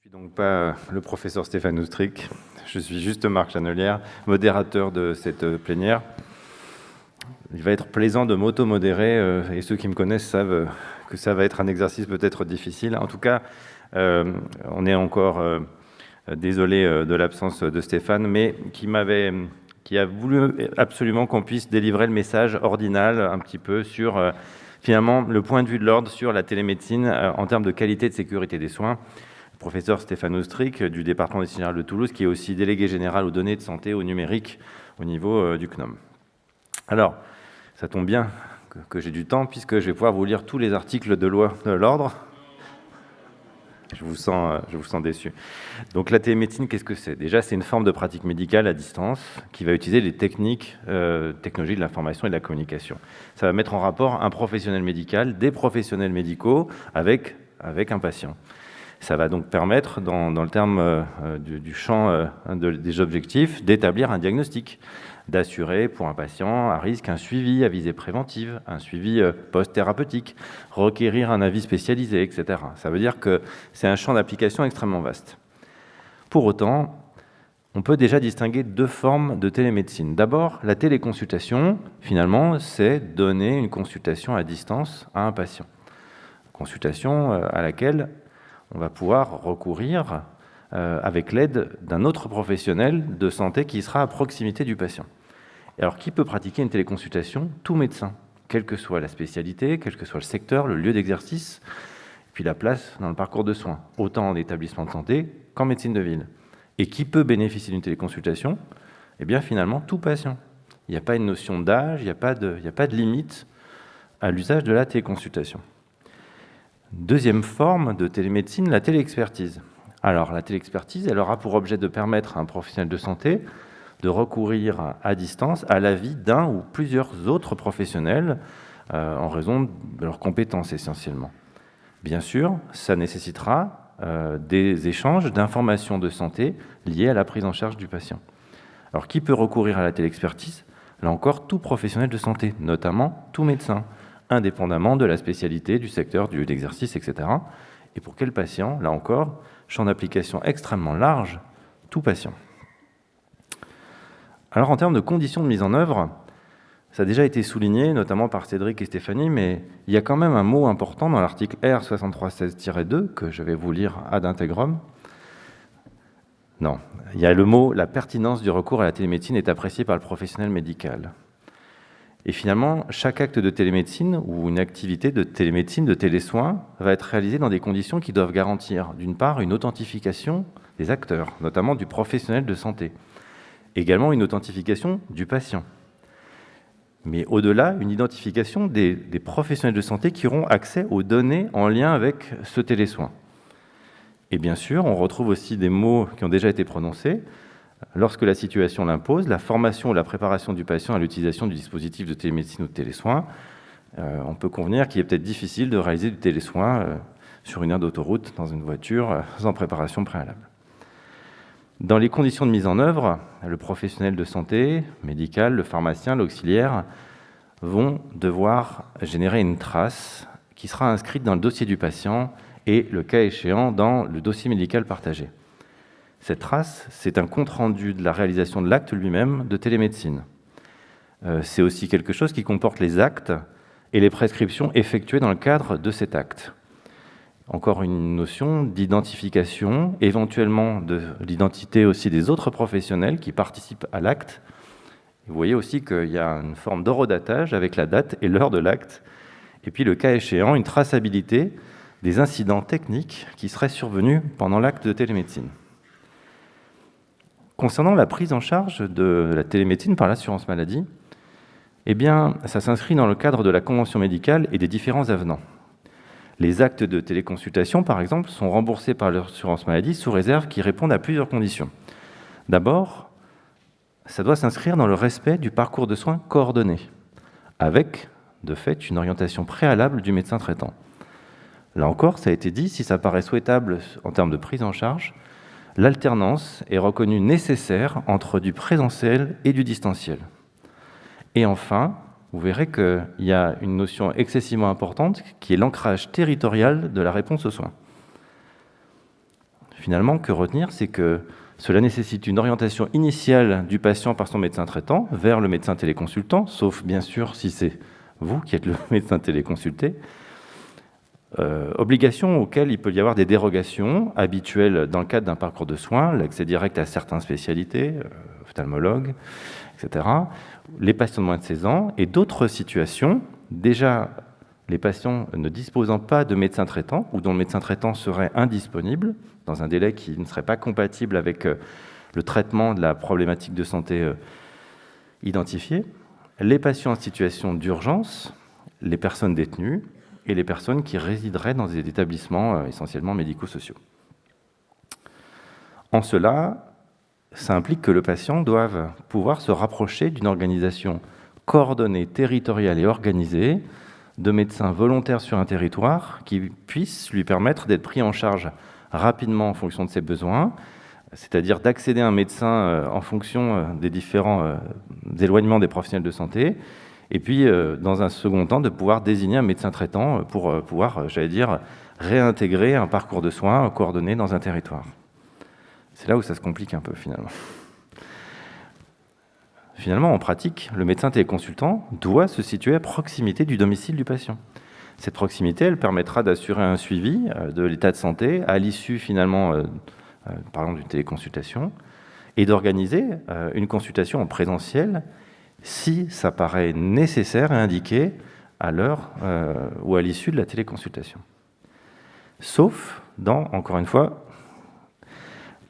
Je ne suis donc pas le professeur Stéphane Oustric, je suis juste Marc Chanelière, modérateur de cette plénière. Il va être plaisant de m'auto-modérer, et ceux qui me connaissent savent que ça va être un exercice peut-être difficile. En tout cas, on est encore désolé de l'absence de Stéphane, mais qui a voulu absolument qu'on puisse délivrer le message ordinal un petit peu sur finalement le point de vue de l'ordre sur la télémédecine en termes de qualité et de sécurité des soins. Professeur Stéphane Oustric du département de médecine générale de Toulouse, qui est aussi délégué général aux données de santé au numérique au niveau du CNOM. Alors, ça tombe bien que j'ai du temps, puisque je vais pouvoir vous lire tous les articles de loi de l'ordre. Je vous sens déçu. Donc la télémédecine, qu'est-ce que c'est? Déjà, c'est une forme de pratique médicale à distance qui va utiliser les technologies de l'information et de la communication. Ça va mettre en rapport un professionnel médical, des professionnels médicaux avec un patient. Ça va donc permettre, dans le terme du champ des objectifs, d'établir un diagnostic, d'assurer pour un patient à risque un suivi à visée préventive, un suivi post-thérapeutique, requérir un avis spécialisé, etc. Ça veut dire que c'est un champ d'application extrêmement vaste. Pour autant, on peut déjà distinguer deux formes de télémédecine. D'abord, la téléconsultation, finalement, c'est donner une consultation à distance à un patient. Consultation à laquelle on va pouvoir recourir avec l'aide d'un autre professionnel de santé qui sera à proximité du patient. Et alors, qui peut pratiquer une téléconsultation? Tout médecin, quelle que soit la spécialité, quel que soit le secteur, le lieu d'exercice, puis la place dans le parcours de soins, autant en établissement de santé qu'en médecine de ville. Et qui peut bénéficier d'une téléconsultation? Eh bien, finalement, tout patient. Il n'y a pas une notion d'âge, il n'y a pas de limite à l'usage de la téléconsultation. Deuxième forme de télémédecine, la téléexpertise. Alors, la téléexpertise, elle aura pour objet de permettre à un professionnel de santé de recourir à distance à l'avis d'un ou plusieurs autres professionnels en raison de leurs compétences essentiellement. Bien sûr, ça nécessitera des échanges d'informations de santé liées à la prise en charge du patient. Alors, qui peut recourir à la téléexpertise? Là encore, tout professionnel de santé, notamment tout médecin, indépendamment de la spécialité, du secteur, du lieu d'exercice, etc. Et pour quel patient? Là encore, champ d'application extrêmement large, tout patient. Alors, en termes de conditions de mise en œuvre, ça a déjà été souligné, notamment par Cédric et Stéphanie, mais il y a quand même un mot important dans l'article R6316-2, que je vais vous lire ad intégrum. Non, il y a le mot « la pertinence du recours à la télémédecine est appréciée par le professionnel médical ». Et finalement, chaque acte de télémédecine ou une activité de télémédecine, de télésoins, va être réalisé dans des conditions qui doivent garantir, d'une part, une authentification des acteurs, notamment du professionnel de santé, également une authentification du patient, mais au-delà, une identification des professionnels de santé qui auront accès aux données en lien avec ce télésoin. Et bien sûr, on retrouve aussi des mots qui ont déjà été prononcés. Lorsque la situation l'impose, la formation ou la préparation du patient à l'utilisation du dispositif de télémédecine ou de télésoin, on peut convenir qu'il est peut-être difficile de réaliser du télésoin sur une aire d'autoroute, dans une voiture, sans préparation préalable. Dans les conditions de mise en œuvre, le professionnel de santé, médical, le pharmacien, l'auxiliaire, vont devoir générer une trace qui sera inscrite dans le dossier du patient et, le cas échéant, dans le dossier médical partagé. Cette trace, c'est un compte-rendu de la réalisation de l'acte lui-même de télémédecine. C'est aussi quelque chose qui comporte les actes et les prescriptions effectuées dans le cadre de cet acte. Encore une notion d'identification, éventuellement de l'identité aussi des autres professionnels qui participent à l'acte. Vous voyez aussi qu'il y a une forme d'horodatage avec la date et l'heure de l'acte. Et puis, le cas échéant, une traçabilité des incidents techniques qui seraient survenus pendant l'acte de télémédecine. Concernant la prise en charge de la télémédecine par l'assurance maladie, eh bien, ça s'inscrit dans le cadre de la convention médicale et des différents avenants. Les actes de téléconsultation, par exemple, sont remboursés par l'assurance maladie sous réserve qu'ils répondent à plusieurs conditions. D'abord, ça doit s'inscrire dans le respect du parcours de soins coordonné, avec, de fait, une orientation préalable du médecin traitant. Là encore, ça a été dit, si ça paraît souhaitable en termes de prise en charge, l'alternance est reconnue nécessaire entre du présentiel et du distanciel. Et enfin, vous verrez qu'il y a une notion excessivement importante qui est l'ancrage territorial de la réponse aux soins. Finalement, que retenir, c'est que cela nécessite une orientation initiale du patient par son médecin traitant vers le médecin téléconsultant, sauf bien sûr si c'est vous qui êtes le médecin téléconsulté. Obligations auxquelles il peut y avoir des dérogations habituelles dans le cadre d'un parcours de soins, l'accès direct à certaines spécialités, ophtalmologue, etc., les patients de moins de 16 ans, et d'autres situations, déjà les patients ne disposant pas de médecin traitant ou dont le médecin traitant serait indisponible dans un délai qui ne serait pas compatible avec le traitement de la problématique de santé identifiée, les patients en situation d'urgence, les personnes détenues et les personnes qui résideraient dans des établissements essentiellement médico-sociaux. En cela, ça implique que le patient doive pouvoir se rapprocher d'une organisation coordonnée, territoriale et organisée de médecins volontaires sur un territoire qui puissent lui permettre d'être pris en charge rapidement en fonction de ses besoins, c'est-à-dire d'accéder à un médecin en fonction des différents éloignements des professionnels de santé, et puis dans un second temps de pouvoir désigner un médecin traitant pour pouvoir, j'allais dire, réintégrer un parcours de soins coordonné dans un territoire. C'est là où ça se complique un peu finalement. Finalement, en pratique, le médecin téléconsultant doit se situer à proximité du domicile du patient. Cette proximité, elle permettra d'assurer un suivi de l'état de santé à l'issue finalement, par exemple, d'une téléconsultation, et d'organiser une consultation en présentiel si ça paraît nécessaire et indiqué à l'heure ou à l'issue de la téléconsultation. Sauf dans, encore une fois,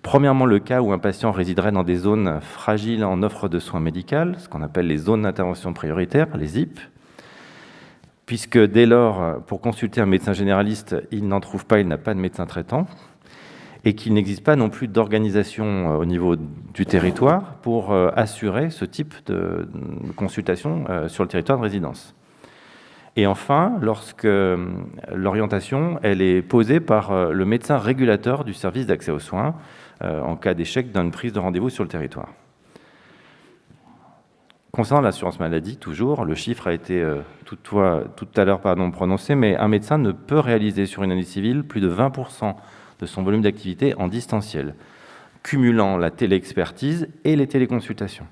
premièrement, le cas où un patient résiderait dans des zones fragiles en offre de soins médicales, ce qu'on appelle les zones d'intervention prioritaire, les ZIP, puisque dès lors, pour consulter un médecin généraliste, il n'en trouve pas, il n'a pas de médecin traitant, et qu'il n'existe pas non plus d'organisation au niveau du territoire pour assurer ce type de consultation sur le territoire de résidence. Et enfin, lorsque l'orientation elle est posée par le médecin régulateur du service d'accès aux soins, en cas d'échec d'une prise de rendez-vous sur le territoire. Concernant l'assurance maladie, toujours, le chiffre a été tout à l'heure prononcé, mais un médecin ne peut réaliser sur une année civile plus de 20% de son volume d'activité en distanciel, cumulant la téléexpertise et les téléconsultations.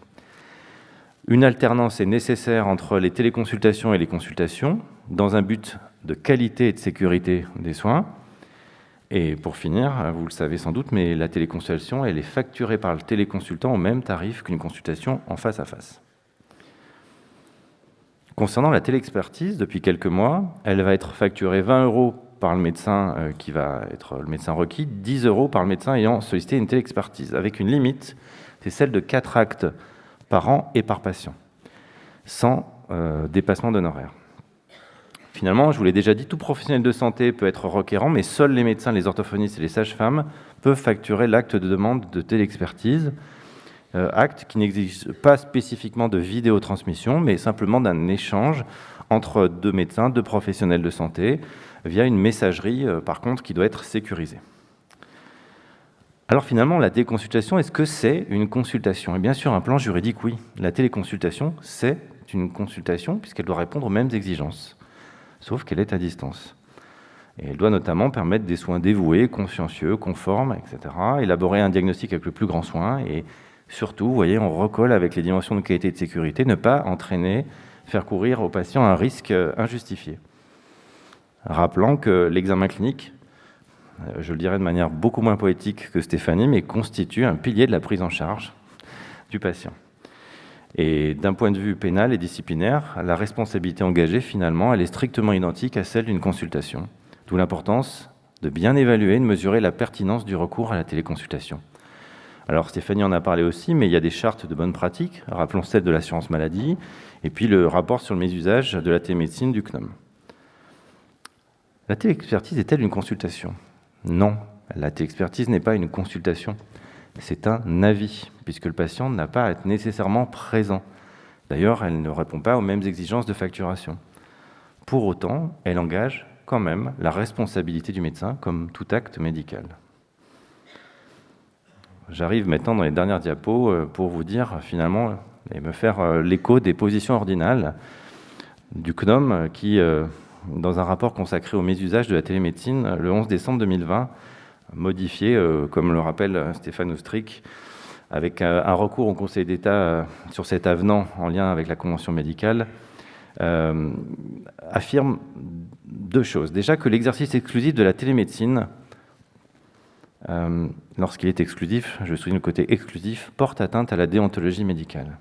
Une alternance est nécessaire entre les téléconsultations et les consultations, dans un but de qualité et de sécurité des soins. Et pour finir, vous le savez sans doute, mais la téléconsultation, elle est facturée par le téléconsultant au même tarif qu'une consultation en face à face. Concernant la téléexpertise, depuis quelques mois, elle va être facturée 20 € par le médecin qui va être le médecin requis, 10 € par le médecin ayant sollicité une téléexpertise, avec une limite, c'est celle de 4 actes par an et par patient, sans dépassement d'honoraires. Finalement, je vous l'ai déjà dit, tout professionnel de santé peut être requérant, mais seuls les médecins, les orthophonistes et les sages-femmes peuvent facturer l'acte de demande de téléexpertise, acte qui n'exige pas spécifiquement de vidéotransmission, mais simplement d'un échange entre deux médecins, deux professionnels de santé, via une messagerie, par contre, qui doit être sécurisée. Alors finalement, la téléconsultation, est-ce que c'est une consultation? Et bien sûr, un plan juridique, oui. La téléconsultation, c'est une consultation, puisqu'elle doit répondre aux mêmes exigences, sauf qu'elle est à distance. Et elle doit notamment permettre des soins dévoués, consciencieux, conformes, etc., élaborer un diagnostic avec le plus grand soin, et surtout, vous voyez, on recolle avec les dimensions de qualité et de sécurité, ne pas entraîner, faire courir au patient un risque injustifié. Rappelant que l'examen clinique, je le dirais de manière beaucoup moins poétique que Stéphanie, mais constitue un pilier de la prise en charge du patient. Et d'un point de vue pénal et disciplinaire, la responsabilité engagée, finalement, elle est strictement identique à celle d'une consultation. D'où l'importance de bien évaluer et de mesurer la pertinence du recours à la téléconsultation. Alors Stéphanie en a parlé aussi, mais il y a des chartes de bonne pratique, rappelons celle de l'assurance maladie, et puis le rapport sur le mésusage de la télémédecine du CNOM. La téléexpertise est-elle une consultation? Non, la téléexpertise n'est pas une consultation, c'est un avis, puisque le patient n'a pas à être nécessairement présent. D'ailleurs, elle ne répond pas aux mêmes exigences de facturation. Pour autant, elle engage quand même la responsabilité du médecin, comme tout acte médical. J'arrive maintenant dans les dernières diapos pour vous dire finalement et me faire l'écho des positions ordinales du CNOM qui, dans un rapport consacré au mésusage de la télémédecine, le 11 décembre 2020, modifié, comme le rappelle Stéphane Oustric, avec un recours au Conseil d'État sur cet avenant en lien avec la Convention médicale, affirme deux choses. Déjà que l'exercice exclusif de la télémédecine, lorsqu'il est exclusif, je souligne le côté exclusif, porte atteinte à la déontologie médicale.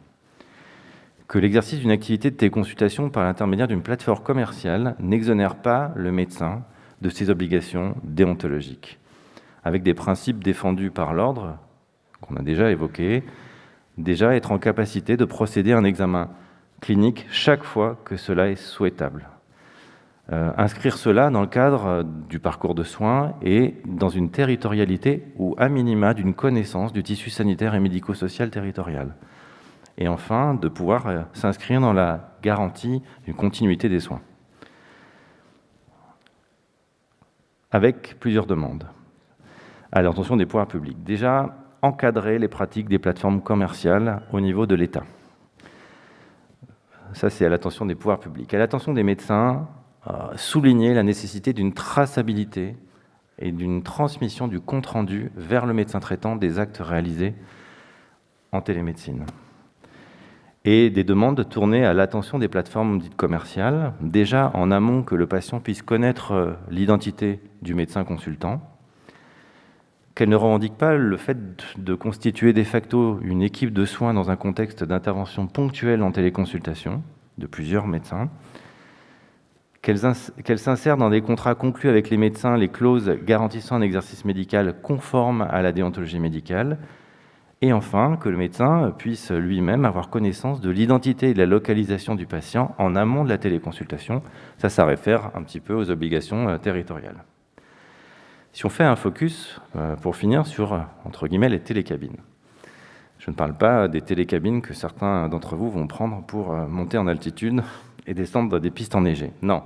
Que l'exercice d'une activité de téléconsultation par l'intermédiaire d'une plateforme commerciale n'exonère pas le médecin de ses obligations déontologiques, avec des principes défendus par l'ordre, qu'on a déjà évoqués, déjà être en capacité de procéder à un examen clinique chaque fois que cela est souhaitable. Inscrire cela dans le cadre du parcours de soins et dans une territorialité ou à minima d'une connaissance du tissu sanitaire et médico-social territorial. Et enfin, de pouvoir s'inscrire dans la garantie d'une continuité des soins. Avec plusieurs demandes à l'intention des pouvoirs publics. Déjà, encadrer les pratiques des plateformes commerciales au niveau de l'État. Ça, c'est à l'attention des pouvoirs publics. À l'attention des médecins, souligner la nécessité d'une traçabilité et d'une transmission du compte-rendu vers le médecin traitant des actes réalisés en télémédecine. Et des demandes tournées à l'attention des plateformes dites commerciales, déjà en amont que le patient puisse connaître l'identité du médecin consultant, qu'elle ne revendique pas le fait de constituer de facto une équipe de soins dans un contexte d'intervention ponctuelle en téléconsultation de plusieurs médecins, qu'elle s'insère dans des contrats conclus avec les médecins les clauses garantissant un exercice médical conforme à la déontologie médicale, et enfin que le médecin puisse lui-même avoir connaissance de l'identité et de la localisation du patient en amont de la téléconsultation. Ça réfère un petit peu aux obligations territoriales. Si on fait un focus, pour finir, sur, entre guillemets, les télécabines. Je ne parle pas des télécabines que certains d'entre vous vont prendre pour monter en altitude et descendre des pistes enneigées. Non.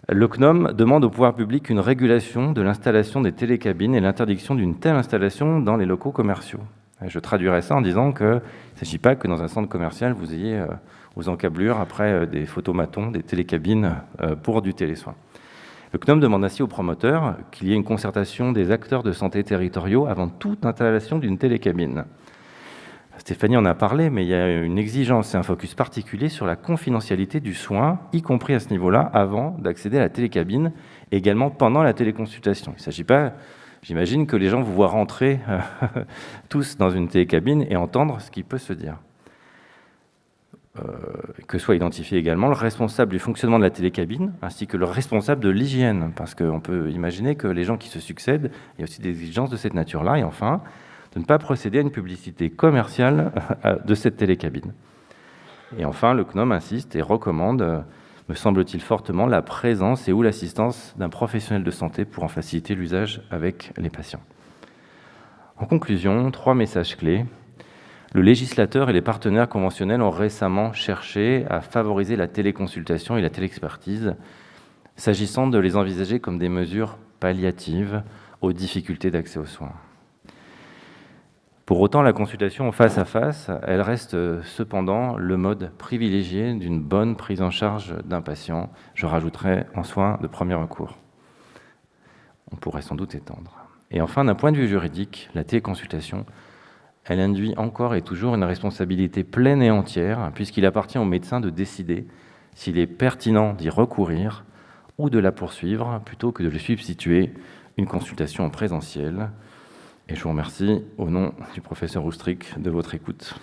Le CNOM demande au pouvoir public une régulation de l'installation des télécabines et l'interdiction d'une telle installation dans les locaux commerciaux. Je traduirais ça en disant qu'il ne s'agit pas que dans un centre commercial, vous ayez aux encablures, après des photomatons, des télécabines pour du télésoin. Le CNOM demande ainsi aux promoteurs qu'il y ait une concertation des acteurs de santé territoriaux avant toute installation d'une télécabine. Stéphanie en a parlé, mais il y a une exigence et un focus particulier sur la confidentialité du soin, y compris à ce niveau-là, avant d'accéder à la télécabine, et également pendant la téléconsultation. Il ne s'agit pas, j'imagine, que les gens vous voient rentrer tous dans une télécabine et entendre ce qui peut se dire. Que soit identifié également le responsable du fonctionnement de la télécabine, ainsi que le responsable de l'hygiène, parce qu'on peut imaginer que les gens qui se succèdent, il y a aussi des exigences de cette nature-là, et enfin, de ne pas procéder à une publicité commerciale de cette télécabine. Et enfin, le CNOM insiste et recommande, me semble-t-il fortement, la présence et ou l'assistance d'un professionnel de santé pour en faciliter l'usage avec les patients. En conclusion, 3 messages clés. Le législateur et les partenaires conventionnels ont récemment cherché à favoriser la téléconsultation et la téléexpertise, s'agissant de les envisager comme des mesures palliatives aux difficultés d'accès aux soins. Pour autant, la consultation en face à face, elle reste cependant le mode privilégié d'une bonne prise en charge d'un patient. Je rajouterai en soins de premier recours. On pourrait sans doute étendre. Et enfin, d'un point de vue juridique, la téléconsultation, elle induit encore et toujours une responsabilité pleine et entière, puisqu'il appartient au médecin de décider s'il est pertinent d'y recourir ou de la poursuivre, plutôt que de lui substituer une consultation en présentiel. Et je vous remercie, au nom du professeur Oustric, de votre écoute.